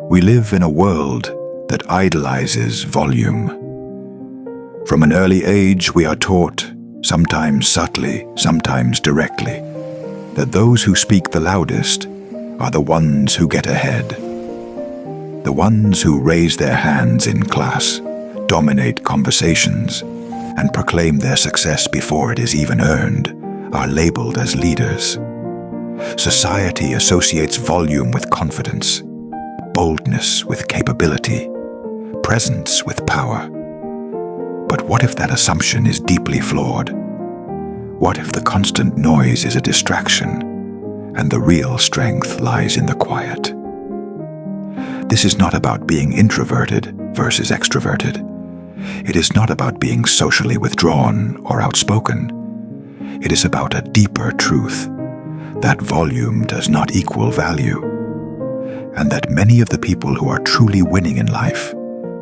We live in a world that idolizes volume. From an early age, we are taught, sometimes subtly, sometimes directly, that those who speak the loudest are the ones who get ahead. The ones who raise their hands in class, dominate conversations, and proclaim their success before it is even earned are labeled as leaders. Society associates volume with confidence, boldness with capability, presence with power. But what if that assumption is deeply flawed? What if the constant noise is a distraction and the real strength lies in the quiet? This is not about being introverted versus extroverted. It is not about being socially withdrawn or outspoken. It is about a deeper truth, that volume does not equal value, and that many of the people who are truly winning in life,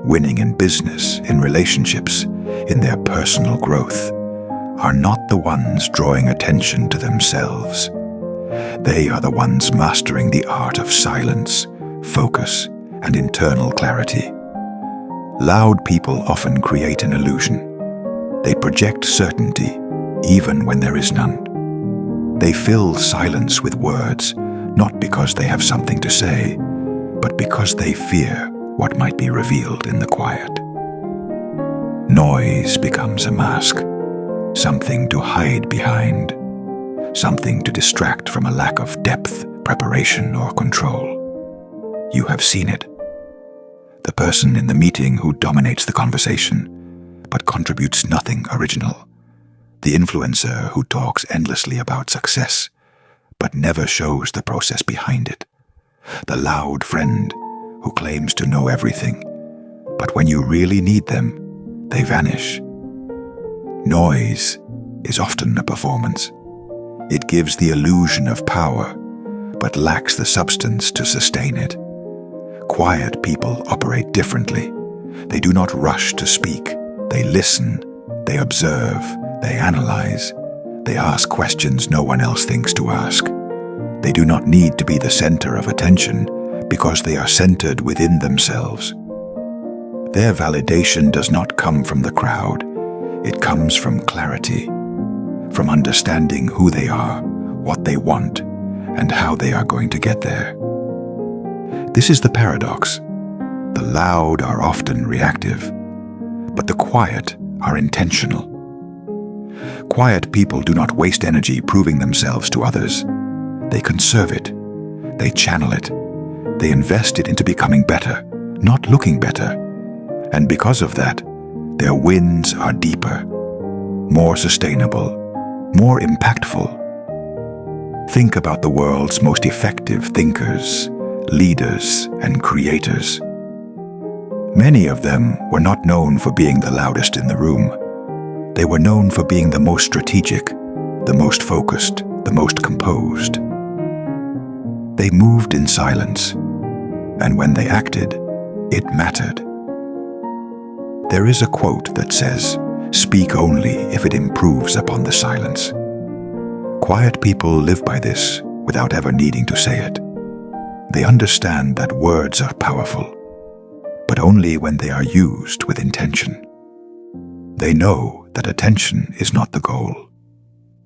winning in business, in relationships, in their personal growth, are not the ones drawing attention to themselves. They are the ones mastering the art of silence, focus, and internal clarity. Loud people often create an illusion. They project certainty, even when there is none. They fill silence with words, not because they have something to say, but because they fear what might be revealed in the quiet. Noise becomes a mask, something to hide behind, something to distract from a lack of depth, preparation, or control. You have seen it. The person in the meeting who dominates the conversation, but contributes nothing original. The influencer who talks endlessly about success, but never shows the process behind it. The loud friend who claims to know everything, but when you really need them, they vanish. Noise is often a performance. It gives the illusion of power, but lacks the substance to sustain it. Quiet people operate differently. They do not rush to speak. They listen, they observe, they analyze. They ask questions no one else thinks to ask. They do not need to be the center of attention because they are centered within themselves. Their validation does not come from the crowd. It comes from clarity, from understanding who they are, what they want, and how they are going to get there. This is the paradox. The loud are often reactive, but the quiet are intentional. Quiet people do not waste energy proving themselves to others. They conserve it. They channel it. They invest it into becoming better, not looking better. And because of that, their wins are deeper, more sustainable, more impactful. Think about the world's most effective thinkers, leaders, and creators. Many of them were not known for being the loudest in the room. They were known for being the most strategic, the most focused, the most composed. They moved in silence, and when they acted, it mattered. There is a quote that says, "Speak only if it improves upon the silence." Quiet people live by this without ever needing to say it. They understand that words are powerful, but only when they are used with intention. They know that attention is not the goal.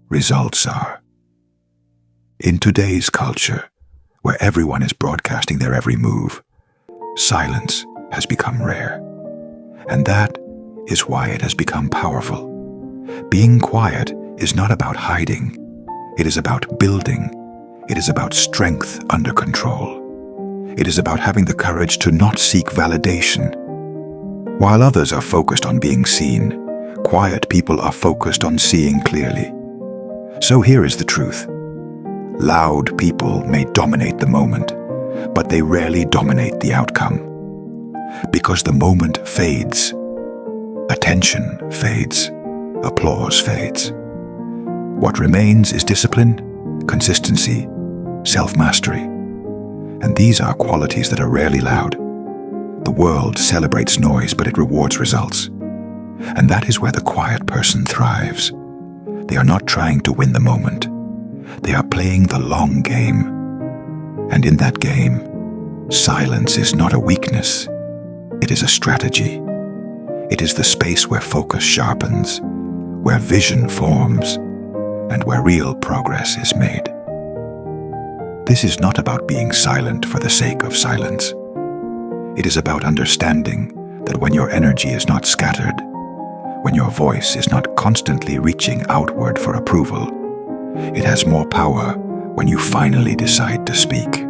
Results are. In today's culture, where everyone is broadcasting their every move, silence has become rare. And that is why it has become powerful. Being quiet is not about hiding. It is about building. It is about strength under control. It is about having the courage to not seek validation. While others are focused on being seen, quiet people are focused on seeing clearly. So here is the truth. Loud people may dominate the moment, but they rarely dominate the outcome. Because the moment fades, attention fades, applause fades. What remains is discipline, consistency, self-mastery. And these are qualities that are rarely loud. The world celebrates noise, but it rewards results. And that is where the quiet person thrives. They are not trying to win the moment. They are playing the long game. And in that game, Silence is not a weakness. It is a strategy. It is the space where focus sharpens, where vision forms, and where real progress is made. This is not about being silent for the sake of silence. It is about understanding that when your energy is not scattered, when your voice is not constantly reaching outward for approval, it has more power when you finally decide to speak.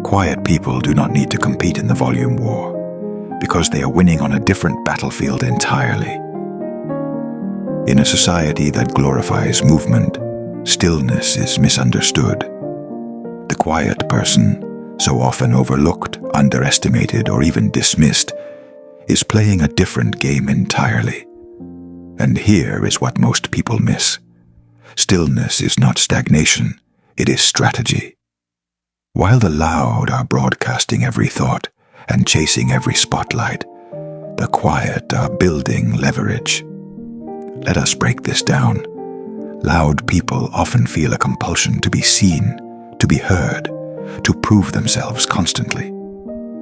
Quiet people do not need to compete in the volume war, because they are winning on a different battlefield entirely. In a society that glorifies movement, stillness is misunderstood. The quiet person, so often overlooked, underestimated, or even dismissed, is playing a different game entirely. And here is what most people miss. Stillness is not stagnation, it is strategy. While the loud are broadcasting every thought and chasing every spotlight, the quiet are building leverage. Let us break this down. Loud people often feel a compulsion to be seen, to be heard, to prove themselves constantly.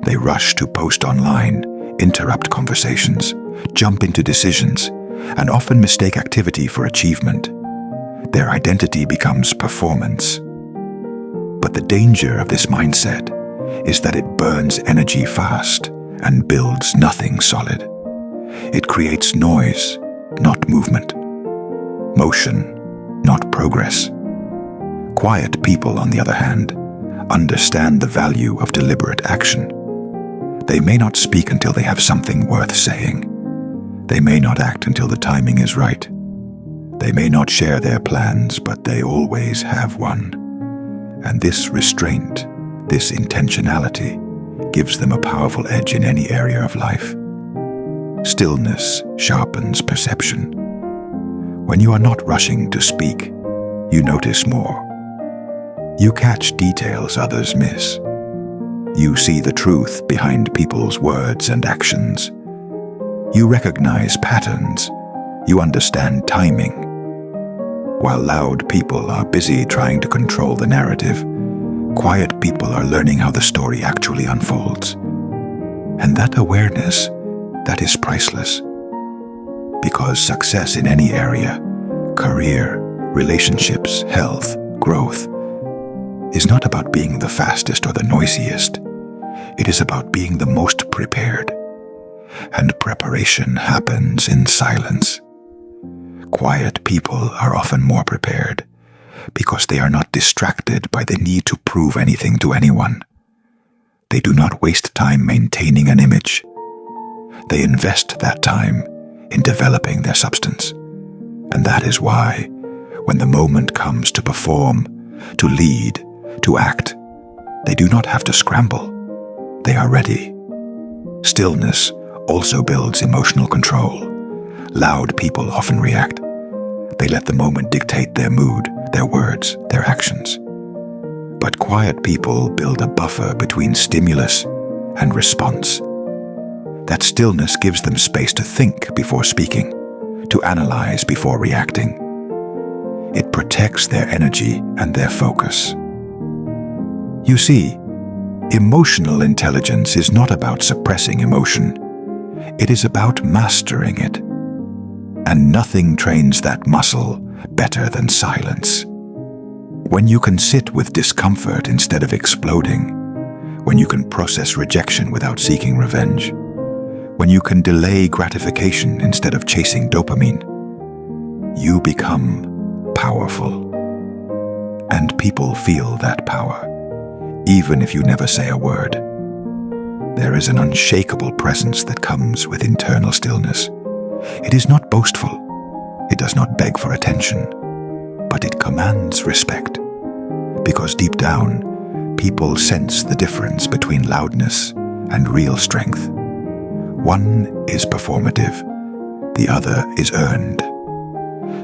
They rush to post online, interrupt conversations, jump into decisions, and often mistake activity for achievement. Their identity becomes performance. But the danger of this mindset is that it burns energy fast and builds nothing solid. It creates noise, not movement. Motion, not progress. Quiet people, on the other hand, understand the value of deliberate action. They may not speak until they have something worth saying. They may not act until the timing is right. They may not share their plans, but they always have one. And this restraint, this intentionality, gives them a powerful edge in any area of life. Stillness sharpens perception. When you are not rushing to speak, you notice more. You catch details others miss. You see the truth behind people's words and actions. You recognize patterns. You understand timing. While loud people are busy trying to control the narrative, quiet people are learning how the story actually unfolds. And that awareness, that is priceless. Because success in any area, career, relationships, health, growth, is not about being the fastest or the noisiest. It is about being the most prepared. And preparation happens in silence. Quiet people are often more prepared because they are not distracted by the need to prove anything to anyone. They do not waste time maintaining an image. They invest that time in developing their substance. And that is why, when the moment comes to perform, to lead, to act, they do not have to scramble. They are ready. Stillness also builds emotional control. Loud people often react. They let the moment dictate their mood, their words, their actions. But quiet people build a buffer between stimulus and response. That stillness gives them space to think before speaking, to analyze before reacting. It protects their energy and their focus. You see, emotional intelligence is not about suppressing emotion. It is about mastering it. And nothing trains that muscle better than silence. When you can sit with discomfort instead of exploding, when you can process rejection without seeking revenge, when you can delay gratification instead of chasing dopamine, you become powerful. And people feel that power, even if you never say a word. There is an unshakable presence that comes with internal stillness. It is not boastful. It does not beg for attention, but it commands respect. Because deep down, people sense the difference between loudness and real strength. One is performative, the other is earned.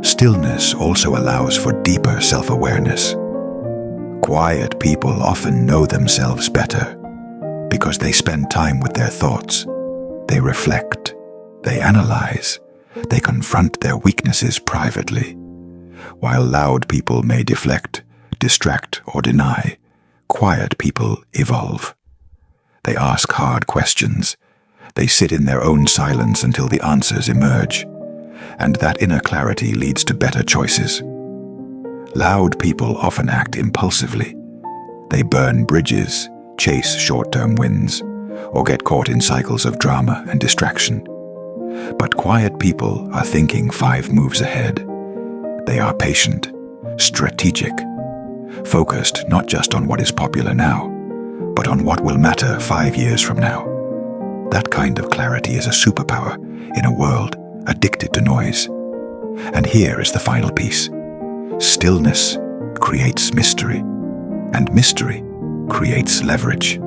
Stillness also allows for deeper self-awareness. Quiet people often know themselves better because they spend time with their thoughts. They reflect. They analyze, they confront their weaknesses privately. While loud people may deflect, distract, or deny, quiet people evolve. They ask hard questions. They sit in their own silence until the answers emerge. And that inner clarity leads to better choices. Loud people often act impulsively. They burn bridges, chase short-term wins, or get caught in cycles of drama and distraction. But quiet people are thinking 5 moves ahead. They are patient, strategic, focused not just on what is popular now, but on what will matter 5 years from now. That kind of clarity is a superpower in a world addicted to noise. And here is the final piece. Stillness creates mystery, and mystery creates leverage.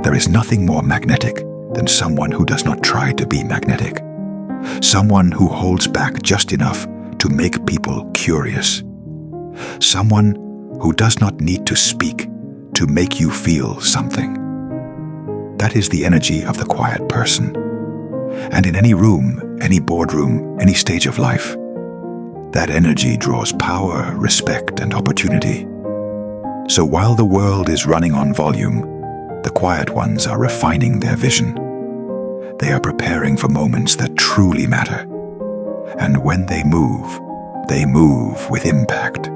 There is nothing more magnetic than someone who does not try to be magnetic. Someone who holds back just enough to make people curious. Someone who does not need to speak to make you feel something. That is the energy of the quiet person. And in any room, any boardroom, any stage of life, that energy draws power, respect, and opportunity. So while the world is running on volume, the quiet ones are refining their vision. They are preparing for moments that truly matter. And when they move with impact.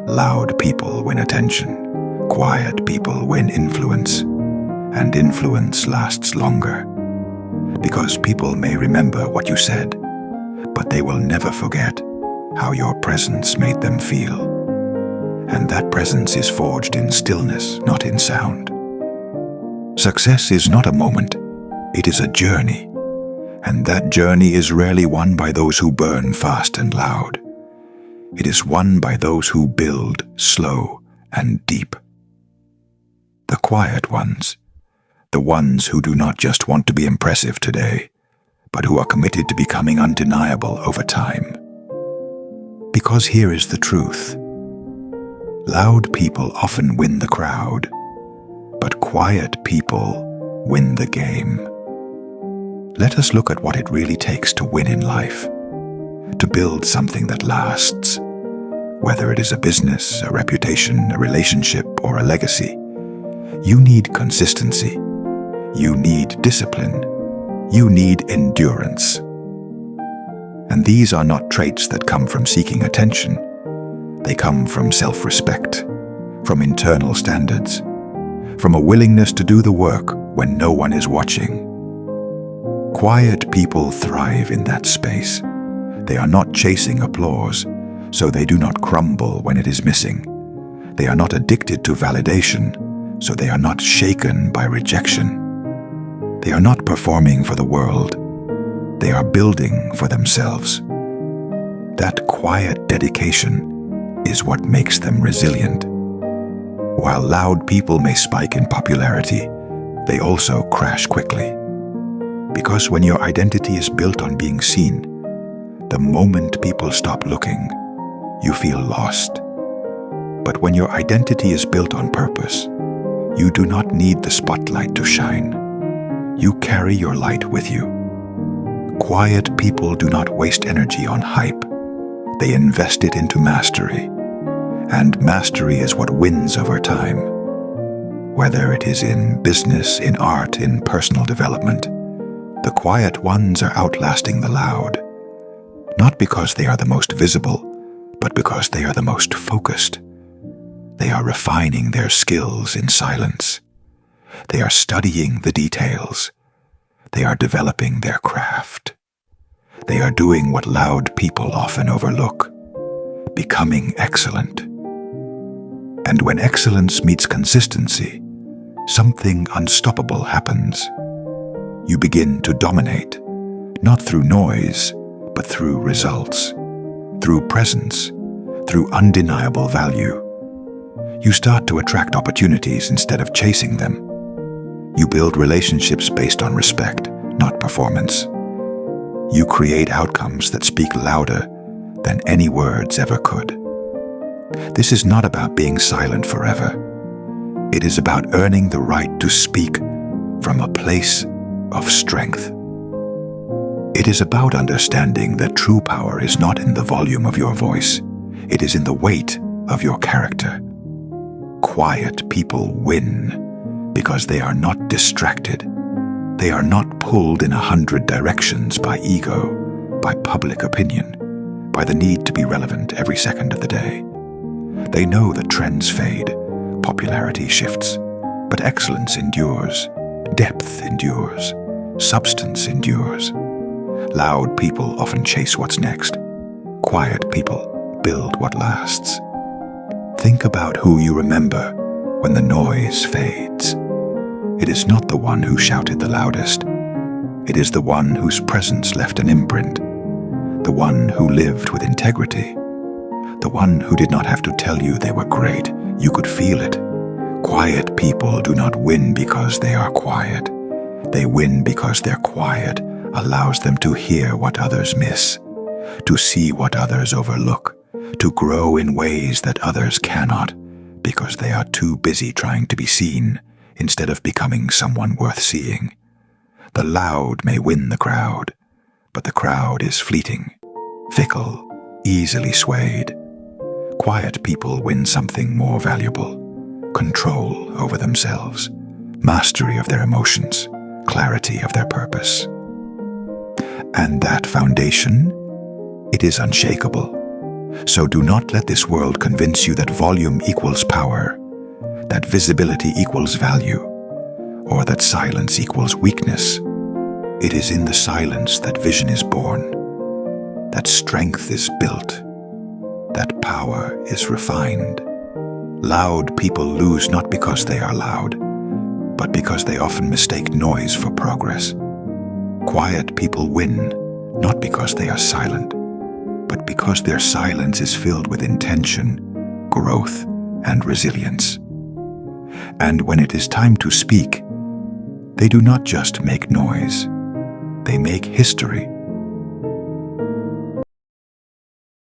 Loud people win attention. Quiet people win influence. And influence lasts longer. Because people may remember what you said, but they will never forget how your presence made them feel. And that presence is forged in stillness, not in sound. Success is not a moment, it is a journey. And that journey is rarely won by those who burn fast and loud. It is won by those who build slow and deep. The quiet ones, the ones who do not just want to be impressive today, but who are committed to becoming undeniable over time. Because here is the truth. Loud people often win the crowd, but quiet people win the game. Let us look at what it really takes to win in life, to build something that lasts. Whether it is a business, a reputation, a relationship, or a legacy, you need consistency. You need discipline. You need endurance. And these are not traits that come from seeking attention. They come from self-respect, from internal standards, from a willingness to do the work when no one is watching. Quiet people thrive in that space. They are not chasing applause, so they do not crumble when it is missing. They are not addicted to validation, so they are not shaken by rejection. They are not performing for the world. They are building for themselves. That quiet dedication is what makes them resilient. While loud people may spike in popularity, they also crash quickly. Because when your identity is built on being seen, the moment people stop looking, you feel lost. But when your identity is built on purpose, you do not need the spotlight to shine. You carry your light with you. Quiet people do not waste energy on hype. They invest it into mastery. And mastery is what wins over time. Whether it is in business, in art, in personal development, the quiet ones are outlasting the loud. Not because they are the most visible, but because they are the most focused. They are refining their skills in silence. They are studying the details. They are developing their craft. They are doing what loud people often overlook, becoming excellent. And when excellence meets consistency, something unstoppable happens. You begin to dominate, not through noise, but through results, through presence, through undeniable value. You start to attract opportunities instead of chasing them. You build relationships based on respect, not performance. You create outcomes that speak louder than any words ever could. This is not about being silent forever. It is about earning the right to speak from a place of strength. It is about understanding that true power is not in the volume of your voice. It is in the weight of your character. Quiet people win because they are not distracted. They are not pulled in 100 directions by ego, by public opinion, by the need to be relevant every second of the day. They know that trends fade, popularity shifts, but excellence endures, depth endures, substance endures. Loud people often chase what's next. Quiet people build what lasts. Think about who you remember when the noise fades. It is not the one who shouted the loudest. It is the one whose presence left an imprint, the one who lived with integrity, the one who did not have to tell you they were great. You could feel it. Quiet people do not win because they are quiet. They win because their quiet allows them to hear what others miss, to see what others overlook, to grow in ways that others cannot, because they are too busy trying to be seen instead of becoming someone worth seeing. The loud may win the crowd, but the crowd is fleeting, fickle, easily swayed. Quiet people win something more valuable: control over themselves, mastery of their emotions, clarity of their purpose. And that foundation, it is unshakable. So do not let this world convince you that volume equals power, that visibility equals value, or that silence equals weakness. It is in the silence that vision is born, that strength is built, that power is refined. Loud people lose not because they are loud, but because they often mistake noise for progress. Quiet people win not because they are silent, but because their silence is filled with intention, growth, and resilience. And when it is time to speak, they do not just make noise, they make history.